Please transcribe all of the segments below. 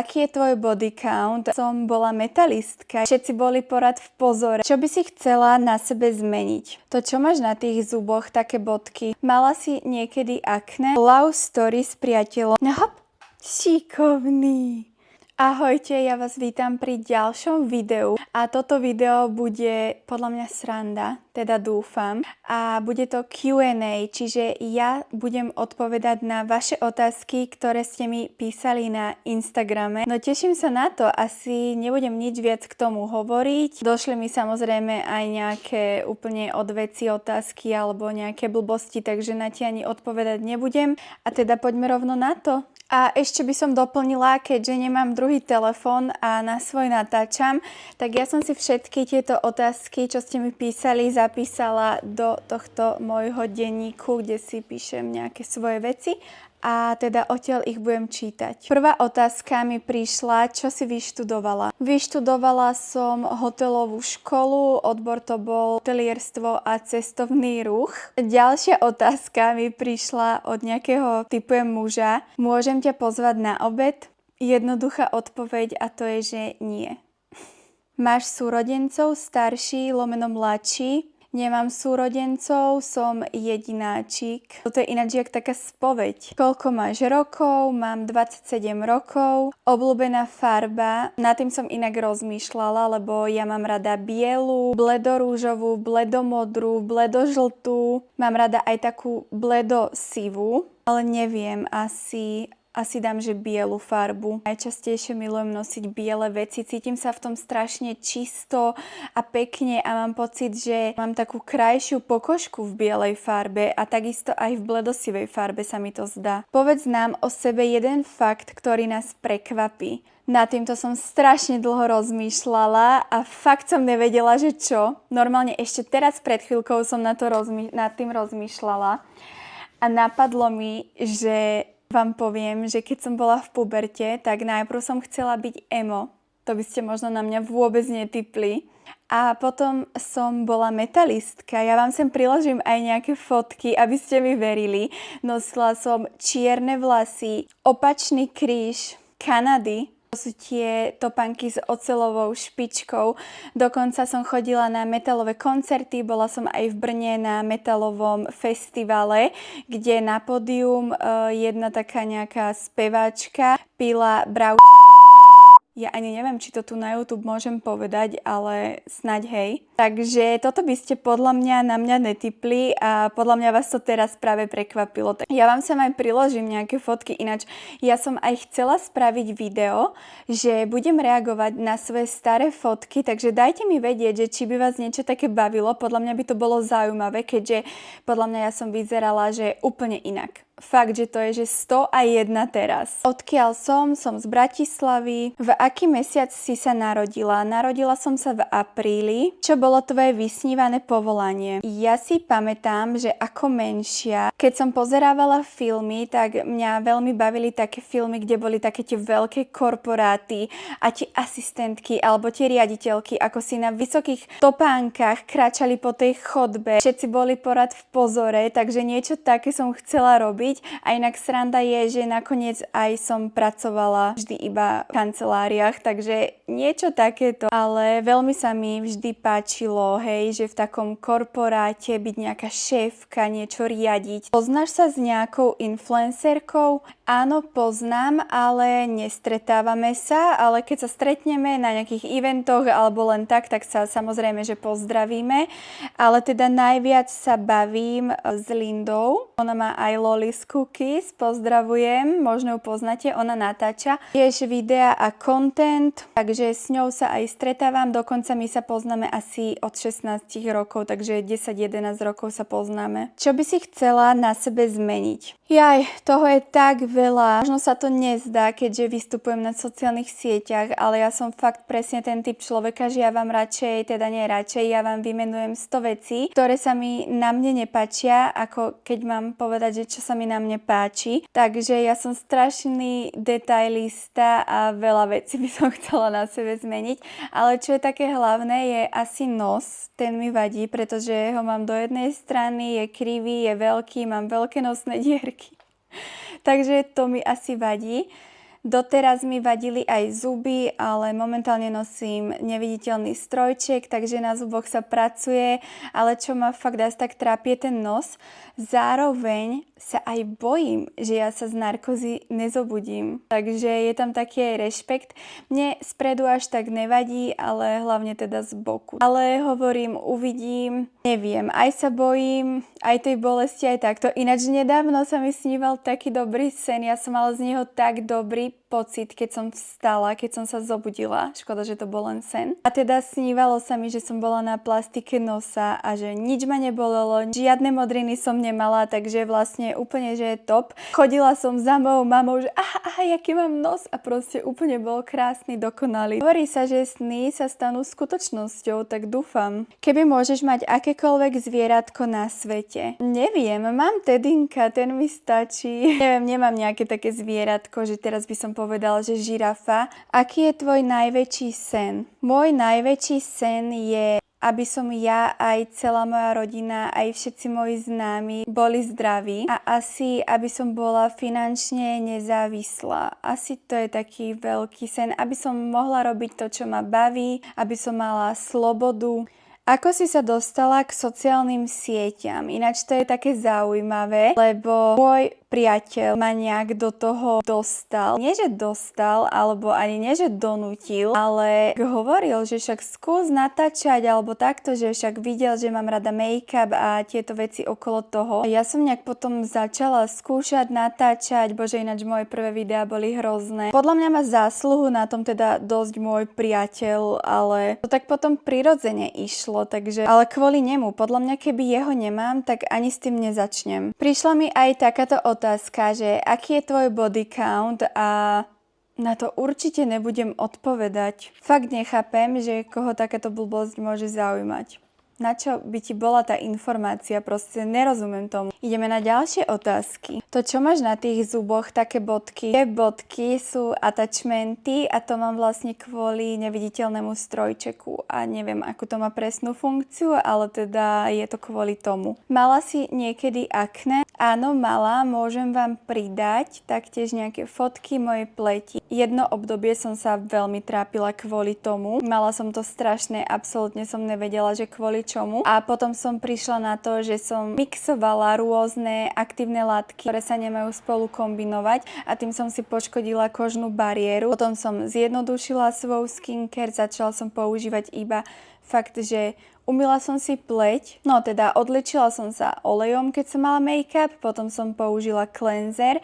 aký je tvoj body count? Som bola metalistka, všetci boli porad v pozore. Čo by si chcela na sebe zmeniť? To, čo máš na tých zuboch, také bodky. Mala si niekedy akné? Love story s priateľom. No hop, šikovný. Ahojte, ja vás vítam pri ďalšom videu a toto video bude podľa mňa sranda, teda dúfam, a bude to Q&A, čiže ja budem odpovedať na vaše otázky, ktoré ste mi písali na Instagrame. No teším sa na to, asi nebudem nič viac k tomu hovoriť. Došli mi samozrejme aj nejaké úplne odveci otázky alebo nejaké blbosti, takže na tie ani odpovedať nebudem. A teda poďme rovno na to. A ešte by som doplnila, keďže nemám druhý telefón a na svoj natáčam, tak ja som si všetky tieto otázky, čo ste mi písali, zapísala do tohto môjho denníku, kde si píšem nejaké svoje veci. A teda odtiaľ ich budem čítať. Prvá otázka mi prišla, čo si vyštudovala. Vyštudovala som hotelovú školu, odbor to bol hotelierstvo a cestovný ruch. Ďalšia otázka mi prišla od nejakého typu muža. Môžem ťa pozvať na obed? Jednoduchá odpoveď a to je, že nie. Máš súrodencov, starší, lomeno mladší? Nemám súrodencov, som jedináčik. Toto je ináč jak taká spoveď. Koľko máš rokov? Mám 27 rokov. Obľúbená farba? Nad tým som inak rozmýšľala, lebo ja mám rada bielu, bledorúžovú, bledomodrú, bledožltú. Mám rada aj takú bledosivú, ale neviem, asi dám, že bielu farbu. Najčastejšie milujem nosiť biele veci, cítim sa v tom strašne čisto a pekne a mám pocit, že mám takú krajšiu pokožku v bielej farbe a takisto aj v bledosivej farbe sa mi to zdá. Povedz nám o sebe jeden fakt, ktorý nás prekvapí. Nad týmto som strašne dlho rozmýšľala a fakt som nevedela, že čo. Normálne ešte teraz pred chvíľkou som nad tým rozmýšľala a napadlo mi, že vám poviem, že keď som bola v puberte, tak najprv som chcela byť emo. To by ste možno na mňa vôbec netipli. A potom som bola metalistka. Ja vám sem priložím aj nejaké fotky, aby ste mi verili. Nosila som čierne vlasy, opačný kríž, Kanady. To sú tie topánky s oceľovou špičkou. Dokonca som chodila na metalové koncerty, bola som aj v Brne na metalovom festivale, kde na pódium jedna taká nejaká speváčka pila bravčovú krv. Ja ani neviem, či to tu na YouTube môžem povedať, ale snaď hej. Takže toto by ste podľa mňa na mňa netipli a podľa mňa vás to teraz práve prekvapilo. Ja vám sem aj priložím nejaké fotky, ináč ja som aj chcela spraviť video, že budem reagovať na svoje staré fotky, takže dajte mi vedieť, že či by vás niečo také bavilo. Podľa mňa by to bolo zaujímavé, keďže podľa mňa ja som vyzerala, že úplne inak. Fakt, že to je, že 101 teraz. Odkiaľ som z Bratislavy. V aký mesiac si sa narodila? Narodila som sa v apríli. Čo bolo tvoje vysnívané povolanie? Ja si pamätám, že ako menšia, keď som pozerávala filmy, tak mňa veľmi bavili také filmy, kde boli také tie veľké korporáty a tie asistentky alebo tie riaditeľky, ako si na vysokých topánkach kráčali po tej chodbe. Všetci boli porad v pozore, takže niečo také som chcela robiť. A inak sranda je, že nakoniec aj som pracovala vždy iba v kanceláriách, takže niečo takéto. Ale veľmi sa mi vždy páčilo, hej, že v takom korporáte byť nejaká šéfka, niečo riadiť. Poznáš sa s nejakou influencerkou? Áno, poznám, ale nestretávame sa, ale keď sa stretneme na nejakých eventoch alebo len tak sa samozrejme, že pozdravíme. Ale teda najviac sa bavím s Lindou. Ona má aj Loli's Cookies, pozdravujem, možno ju poznáte, ona natáča tiež videa a content, takže s ňou sa aj stretávam, dokonca my sa poznáme asi od 16 rokov, takže 10-11 rokov sa poznáme. Čo by si chcela na sebe zmeniť? Jaj, toho je tak veľa. Možno sa to nezdá, keďže vystupujem na sociálnych sieťach, ale ja som fakt presne ten typ človeka, že ja vám ja vám vymenujem 100 vecí, ktoré sa mi na mne nepáčia, ako keď mám povedať, že čo sa mi na mne páči. Takže ja som strašný detailista a veľa vecí by som chcela na sebe zmeniť. Ale čo je také hlavné, je asi nos. Ten mi vadí, pretože ho mám do jednej strany, je krivý, je veľký, mám veľké nosné dierky. Takže to mi asi vadí. Doteraz mi vadili aj zuby, ale momentálne nosím neviditeľný strojček, takže na zuboch sa pracuje, ale čo ma fakt asi tak trápi je ten nos. Zároveň sa aj bojím, že ja sa z narkozy nezobudím. Takže je tam taký aj rešpekt. Mne spredu až tak nevadí, ale hlavne teda z boku. Ale hovorím, uvidím, neviem, aj sa bojím, aj tej bolesti, aj takto. Ináč nedávno sa mi sníval taký dobrý sen, ja som mala z neho tak dobrý pocit, keď som vstala, keď som sa zobudila. Škoda, že to bol len sen. A teda snívalo sa mi, že som bola na plastike nosa a že nič ma nebolelo, žiadne modriny som nemala, takže vlastne úplne, že je top. Chodila som za mojou mamou, že aký mám nos a proste úplne bol krásny, dokonalý. Hovorí sa, že sny sa stanú skutočnosťou, tak dúfam. Keby môžeš mať akékoľvek zvieratko na svete. Neviem, mám Tedinka, ten mi stačí. Neviem, nemám nejaké také zvieratko, že teraz by som povedal, že žirafa. Aký je tvoj najväčší sen? Môj najväčší sen je, aby som ja, aj celá moja rodina, aj všetci moji známi boli zdraví a asi, aby som bola finančne nezávislá. Asi to je taký veľký sen, aby som mohla robiť to, čo ma baví, aby som mala slobodu. Ako si sa dostala k sociálnym sieťam? Ináč to je také zaujímavé, lebo môj priateľ ma nejak do toho dostal. Nie, že dostal, alebo ani nie, že donútil, ale hovoril, že však skús natáčať, alebo takto, že však videl, že mám rada make-up a tieto veci okolo toho. Ja som nejak potom začala skúšať natáčať, bože, ináč moje prvé videá boli hrozné. Podľa mňa má zásluhu na tom teda dosť môj priateľ, ale to tak potom prirodzene išlo, takže, ale kvôli nemu, podľa mňa keby jeho nemám, tak ani s tým nezačnem. Prišla mi aj takáto otázka, že aký je tvoj body count a na to určite nebudem odpovedať. Fakt nechápem, že koho takáto blbosť môže zaujímať. Na čo by ti bola tá informácia? Proste nerozumiem tomu. Ideme na ďalšie otázky. To, čo máš na tých zuboch, také bodky. Tie bodky sú attachmenty a to mám vlastne kvôli neviditeľnému strojčeku. A neviem, akú to má presnú funkciu, ale teda je to kvôli tomu. Mala si niekedy akné? Áno, mala. Môžem vám pridať taktiež nejaké fotky mojej pleti. Jedno obdobie som sa veľmi trápila kvôli tomu. Mala som to strašné, absolútne som nevedela, že kvôli čomu. A potom som prišla na to, že som mixovala rôzne aktívne látky, ktoré sa nemajú spolu kombinovať a tým som si poškodila kožnú bariéru. Potom som zjednodušila svoj skincare, začala som používať iba fakt, že umyla som si pleť, no teda odličila som sa olejom, keď som mala make-up, potom som použila cleanser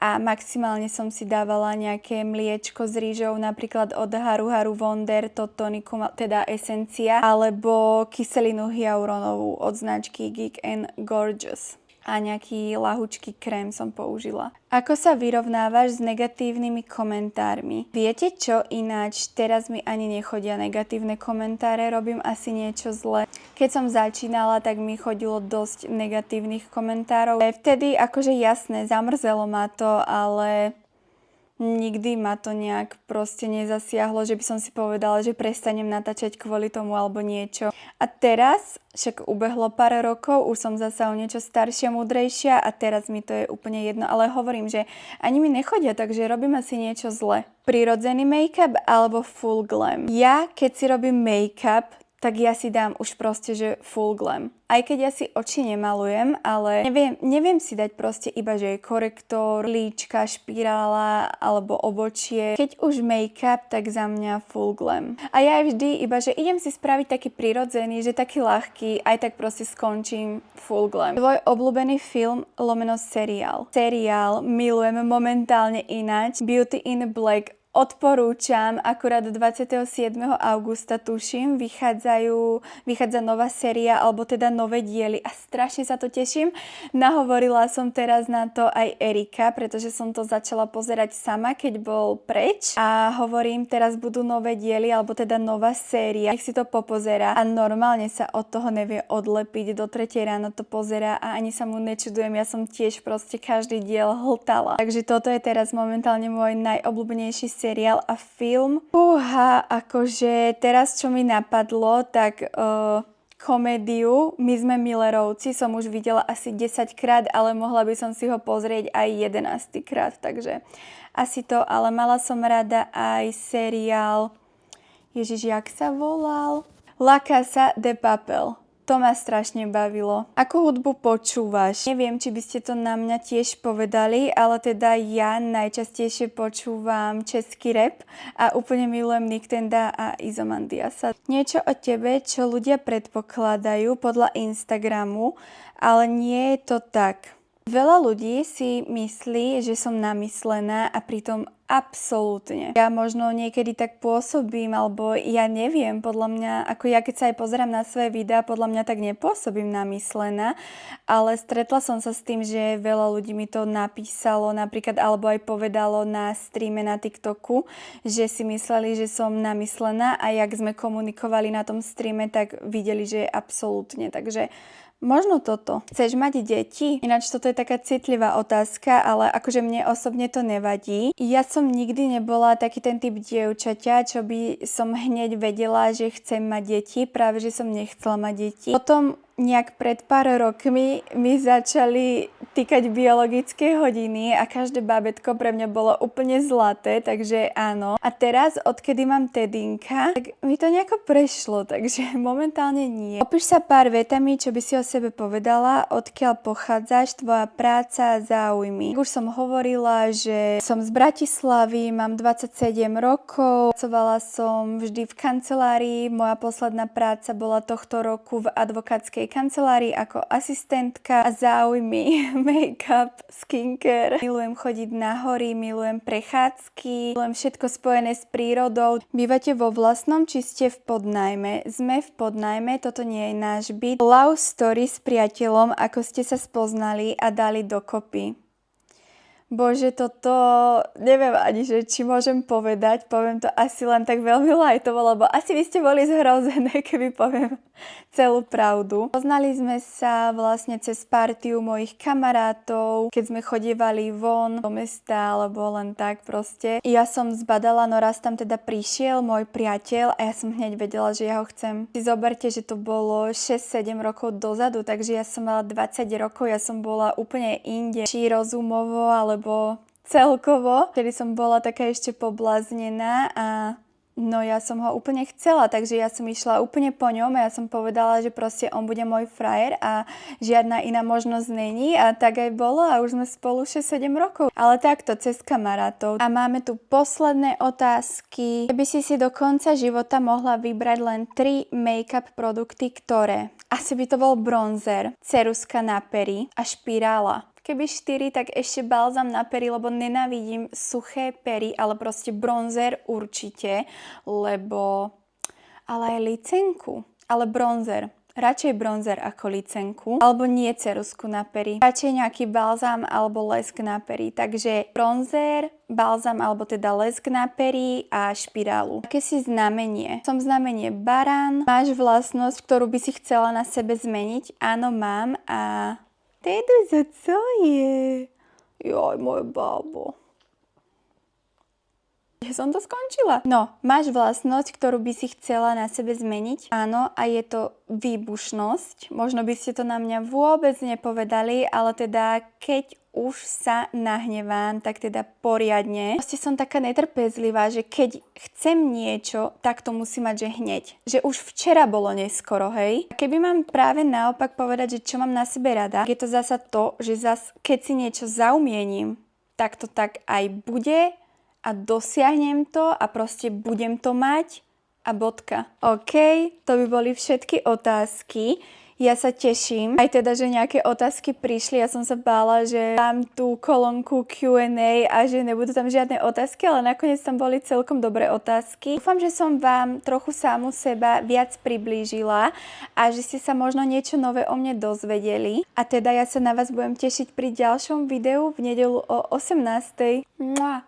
a maximálne som si dávala nejaké mliečko s rýžou, napríklad od Haru Haru Wonder, to tonikum, teda esencia, alebo kyselinu hyaluronovú od značky Geek and Gorgeous. A nejaký lahučký krém som použila. Ako sa vyrovnávaš s negatívnymi komentármi? Viete čo ináč? Teraz mi ani nechodia negatívne komentáre, robím asi niečo zle. Keď som začínala, tak mi chodilo dosť negatívnych komentárov. Vtedy akože jasné, zamrzelo ma to, ale nikdy ma to nejak proste nezasiahlo, že by som si povedala, že prestanem natáčať kvôli tomu alebo niečo. A teraz, však ubehlo pár rokov, už som zasa o niečo staršia, múdrejšia a teraz mi to je úplne jedno, ale hovorím, že ani mi nechodia, takže robím asi niečo zle. Prirodzený make-up alebo full glam? Ja, keď si robím make-up, tak ja si dám už proste, že full glam. Aj keď ja si oči nemalujem, ale neviem si dať proste iba, že je korektor, líčka, špirála alebo obočie. Keď už make-up, tak za mňa full glam. A ja vždy iba, že idem si spraviť taký prirodzený, že taký ľahký, aj tak proste skončím full glam. Tvoj obľúbený film lomeno seriál. Seriál milujem momentálne ináč. Beauty in Black. Odporúčam, akurát 27. augusta tuším, vychádza nová séria, alebo teda nové diely a strašne sa to teším. Nahovorila som teraz na to aj Erika, pretože som to začala pozerať sama, keď bol preč a hovorím, teraz budú nové diely, alebo teda nová séria, nech si to popozerá a normálne sa od toho nevie odlepiť, do 3 ráno to pozerá a ani sa mu nečudujem, ja som tiež proste každý diel hltala. Takže toto je teraz momentálne môj najobľúbenejší seriál a film. Akože teraz čo mi napadlo, tak Komédiu My sme Millerovci som už videla asi 10 krát, ale mohla by som si ho pozrieť aj 11 krát, takže asi to, ale mala som rada aj seriál, Ježiš, jak sa volal? La Casa de Papel. To ma strašne bavilo. Akú hudbu počúvaš? Neviem, či by ste to na mňa tiež povedali, ale teda ja najčastejšie počúvam český rap a úplne milujem Niktenda a Izomandiasa. Niečo o tebe, čo ľudia predpokladajú podľa Instagramu, ale nie je to tak. Veľa ľudí si myslí, že som namyslená a pritom absolútne. Ja možno niekedy tak pôsobím, alebo ja neviem, podľa mňa, ako ja keď sa aj pozerám na svoje videá, podľa mňa tak nepôsobím namyslená, ale stretla som sa s tým, že veľa ľudí mi to napísalo, napríklad, alebo aj povedalo na streame na TikToku, že si mysleli, že som namyslená a jak sme komunikovali na tom streame, tak videli, že je absolútne. Takže možno toto. Chceš mať deti? Ináč toto je taká citlivá otázka, ale akože mne osobne to nevadí. Ja som nikdy nebola taký ten typ dievčaťa, čo by som hneď vedela, že chcem mať deti, práve že som nechcela mať deti. Potom nejak pred pár rokmi mi začali týkať biologické hodiny a každé bábätko pre mňa bolo úplne zlaté, takže áno. A teraz, odkedy mám Tedinka, tak mi to nejako prešlo, takže momentálne nie. Opíš sa pár vetami, čo by si o sebe povedala, odkiaľ pochádzaš, tvoja práca a záujmy. Už som hovorila, že som z Bratislavy, mám 27 rokov, pracovala som vždy v kancelárii, moja posledná práca bola tohto roku v advokátskej kancelárii ako asistentka a záujmy, make-up, skincare. Milujem chodiť na hory, milujem prechádzky, milujem všetko spojené s prírodou. Bývate vo vlastnom či ste v podnájme? Sme v podnájme, toto nie je náš byt. Love story s priateľom, ako ste sa spoznali a dali dokopy. Bože, toto neviem ani, že či môžem povedať, poviem to asi len tak veľmi lightovo, lebo asi by ste boli zhrozené, keby poviem celú pravdu. Poznali sme sa vlastne cez partiu mojich kamarátov, keď sme chodievali von do mesta, alebo len tak proste. Ja som zbadala, no raz tam teda prišiel môj priateľ a ja som hneď vedela, že ja ho chcem. Si zoberte, že to bolo 6-7 rokov dozadu, takže ja som mala 20 rokov, ja som bola úplne inde, či rozumovo, alebo celkovo. Kedy som bola taká ešte pobláznená a no ja som ho úplne chcela, takže ja som išla úplne po ňom a ja som povedala, že proste on bude môj frajer a žiadna iná možnosť není a tak aj bolo a už sme spolu 6-7 rokov. Ale takto, cez kamarátov. A máme tu posledné otázky. Keby si do konca života mohla vybrať len 3 make-up produkty, ktoré? Asi by to bol bronzer, ceruska na pery a špirála. Keby 4, tak ešte balzam na pery, lebo nenávidím suché pery, ale proste bronzer určite, lebo... Ale aj licenku, ale bronzer. Radšej bronzer ako licenku, alebo nie cerusku na pery. Radšej nejaký balzam alebo lesk na pery. Takže bronzer, balzam alebo teda lesk na pery a špirálu. Aké si znamenie? Som znamenie barán. Máš vlastnosť, ktorú by si chcela na sebe zmeniť? Áno, mám a... Teduzo, co je? Joj, moje bábo. Ja som to skončila. No, máš vlastnosť, ktorú by si chcela na sebe zmeniť? Áno, a je to výbušnosť. Možno by ste to na mňa vôbec nepovedali, ale teda keď už sa nahnevám, tak teda poriadne. Proste som taká netrpezlivá, že keď chcem niečo, tak to musí mať, že hneď. Že už včera bolo neskoro, hej? A keby mám práve naopak povedať, že čo mám na sebe rada, je to zasa to, že keď si niečo zaumiením, tak to tak aj bude a dosiahnem to a proste budem to mať a bodka. OK, to by boli všetky otázky. Ja sa teším, aj teda, že nejaké otázky prišli. Ja som sa bála, že dám tú kolónku Q&A a že nebudú tam žiadne otázky, ale nakoniec tam boli celkom dobré otázky. Dúfam, že som vám trochu samu seba viac priblížila a že ste sa možno niečo nové o mne dozvedeli. A teda ja sa na vás budem tešiť pri ďalšom videu v nedeľu o 18:00. Mua.